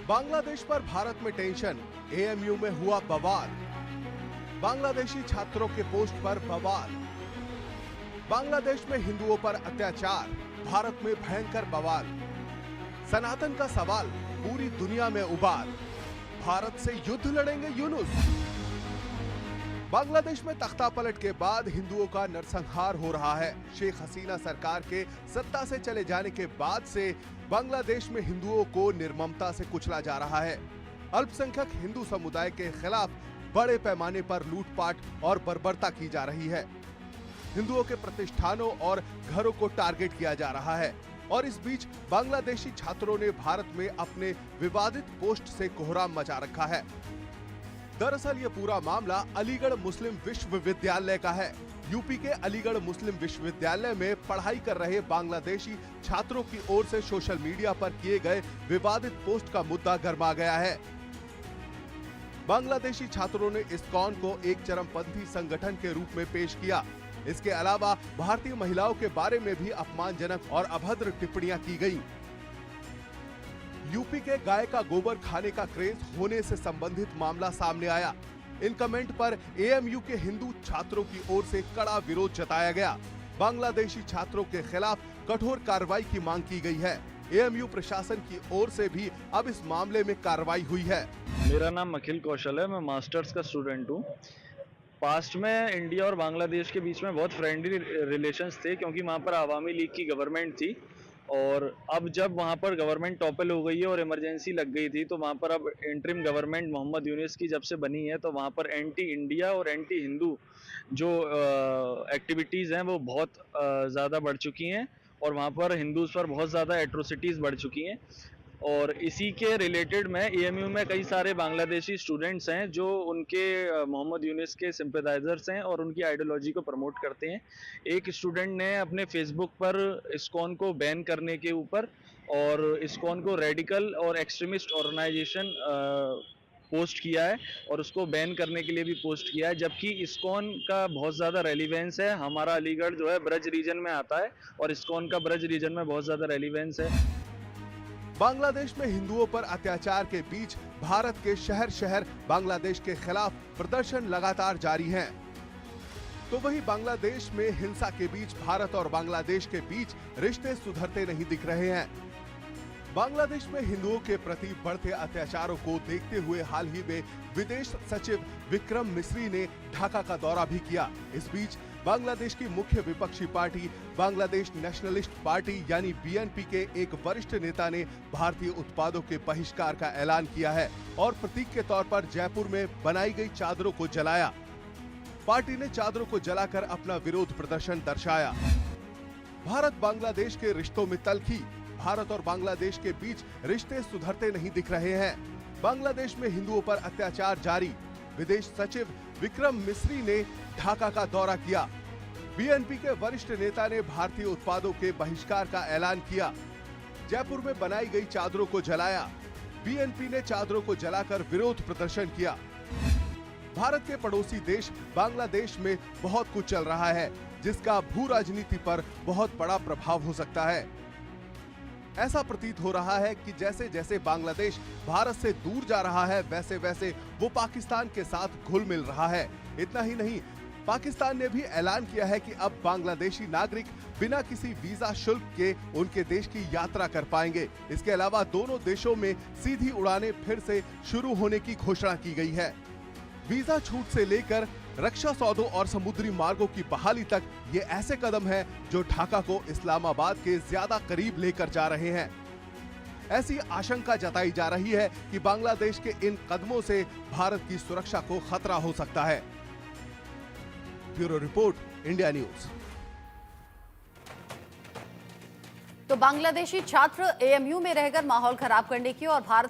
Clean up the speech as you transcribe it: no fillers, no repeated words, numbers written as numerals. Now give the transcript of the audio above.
बांग्लादेश पर भारत में tension, AMU में हुआ बवाल। बांग्लादेशी छात्रों के पोस्ट पर बवाल। बांग्लादेश में हिंदुओं पर अत्याचार, भारत में भयंकर बवाल। सनातन का सवाल, पूरी दुनिया में उबाल। भारत से युद्ध लड़ेंगे यूनुस। बांग्लादेश में तख्ता पलट के बाद हिंदुओं का नरसंहार हो रहा है। शेख हसीना सरकार के सत्ता से चले जाने के बाद से बांग्लादेश में हिंदुओं को निर्ममता से कुचला जा रहा है। अल्पसंख्यक हिंदू समुदाय के खिलाफ बड़े पैमाने पर लूटपाट और बर्बरता की जा रही है। हिंदुओं के प्रतिष्ठानों और घरों को टारगेट किया जा रहा है। और इस बीच बांग्लादेशी छात्रों ने भारत में अपने विवादित पोस्ट से कोहराम मचा रखा है। दरअसल ये पूरा मामला अलीगढ़ मुस्लिम विश्वविद्यालय का है। यूपी के अलीगढ़ मुस्लिम विश्वविद्यालय में पढ़ाई कर रहे बांग्लादेशी छात्रों की ओर से सोशल मीडिया पर किए गए विवादित पोस्ट का मुद्दा गर्मा गया है। बांग्लादेशी छात्रों ने इस्कॉन को एक चरमपंथी संगठन के रूप में पेश किया। इसके अलावा भारतीय महिलाओं के बारे में भी अपमानजनक और अभद्र टिप्पणियां की गईं। यूपी के गाय का गोबर खाने का क्रेज होने से संबंधित मामला सामने आया। इन कमेंट पर एएमयू के हिंदू छात्रों की ओर से कड़ा विरोध जताया गया। बांग्लादेशी छात्रों के खिलाफ कठोर कार्रवाई की मांग की गई है। एएमयू प्रशासन की ओर से भी अब इस मामले में कार्रवाई हुई है। मेरा नाम अखिल कौशल है, मैं मास्टर्स का स्टूडेंट हूँ। पास्ट में इंडिया और बांग्लादेश के बीच में बहुत फ्रेंडली रिलेशंस थे, क्योंकि वहाँ पर अवामी लीग की गवर्नमेंट थी। और अब जब वहाँ पर गवर्नमेंट टॉपल हो गई है और इमरजेंसी लग गई थी, तो वहाँ पर अब इंटरिम गवर्नमेंट मोहम्मद यूनिस की जब से बनी है, तो वहाँ पर एंटी इंडिया और एंटी हिंदू जो एक्टिविटीज़ हैं वो बहुत ज़्यादा बढ़ चुकी हैं। और वहाँ पर हिंदूज़ पर बहुत ज़्यादा एट्रोसिटीज़ बढ़ चुकी हैं। और इसी के रिलेटेड में एएमयू में कई सारे बांग्लादेशी स्टूडेंट्स हैं जो उनके मोहम्मद यूनिस के सिंपैथाइजर्स हैं और उनकी आइडियोलॉजी को प्रमोट करते हैं। एक स्टूडेंट ने अपने फेसबुक पर इस्कॉन को बैन करने के ऊपर और इस्कॉन को रेडिकल और एक्सट्रीमिस्ट ऑर्गेनाइजेशन पोस्ट किया है और उसको बैन करने के लिए भी पोस्ट किया है। जबकि इस्कॉन का बहुत ज़्यादा रेलिवेंस है। हमारा अलीगढ़ जो है ब्रज रीजन में आता है और इस्कॉन का ब्रज रीजन में बहुत ज़्यादा रेलिवेंस है। बांग्लादेश में हिंदुओं पर अत्याचार के बीच भारत के शहर शहर बांग्लादेश के खिलाफ प्रदर्शन लगातार जारी हैं। तो वहीं बांग्लादेश में हिंसा के बीच भारत और बांग्लादेश के बीच रिश्ते सुधरते नहीं दिख रहे हैं। बांग्लादेश में हिंदुओं के प्रति बढ़ते अत्याचारों को देखते हुए हाल ही में विदेश सचिव विक्रम मिस्री ने ढाका का दौरा भी किया। इस बीच बांग्लादेश की मुख्य विपक्षी पार्टी बांग्लादेश नेशनलिस्ट पार्टी यानी बीएनपी के एक वरिष्ठ नेता ने भारतीय उत्पादों के बहिष्कार का ऐलान किया है और प्रतीक के तौर पर जयपुर में बनाई गई चादरों को जलाया। पार्टी ने चादरों को जलाकर अपना विरोध प्रदर्शन दर्शाया। भारत बांग्लादेश के रिश्तों में तल्खी, भारत और बांग्लादेश के बीच रिश्ते सुधरते नहीं दिख रहे हैं। बांग्लादेश में हिंदुओं पर अत्याचार जारी, विदेश सचिव विक्रम मिस्री ने ढाका का दौरा किया। बीएनपी के वरिष्ठ नेता ने भारतीय उत्पादों के बहिष्कार का ऐलान किया। जयपुर में बनाई गई चादरों को जलाया। बीएनपी ने चादरों को जलाकर विरोध प्रदर्शन किया। भारत के पड़ोसी देश बांग्लादेश में बहुत कुछ चल रहा है जिसका भू राजनीति पर बहुत बड़ा प्रभाव हो सकता है। ऐसा प्रतीत हो रहा है कि जैसे जैसे बांग्लादेश भारत से दूर जा रहा है, वैसे वैसे वो पाकिस्तान के साथ घुल मिल रहा है। इतना ही नहीं, पाकिस्तान ने भी ऐलान किया है कि अब बांग्लादेशी नागरिक बिना किसी वीजा शुल्क के उनके देश की यात्रा कर पाएंगे। इसके अलावा दोनों देशों में सीधी उड़ानें फिर से शुरू होने की घोषणा की गई है। वीजा छूट से लेकर रक्षा सौदों और समुद्री मार्गों की बहाली तक ये ऐसे कदम हैं जो ढाका को इस्लामाबाद के ज्यादा करीब लेकर जा रहे हैं। ऐसी आशंका जताई जा रही है कि बांग्लादेश के इन कदमों से भारत की सुरक्षा को खतरा हो सकता है। Bureau report, India news. तो बांग्लादेशी छात्र एएमयू में रहकर माहौल खराब करने की और भारत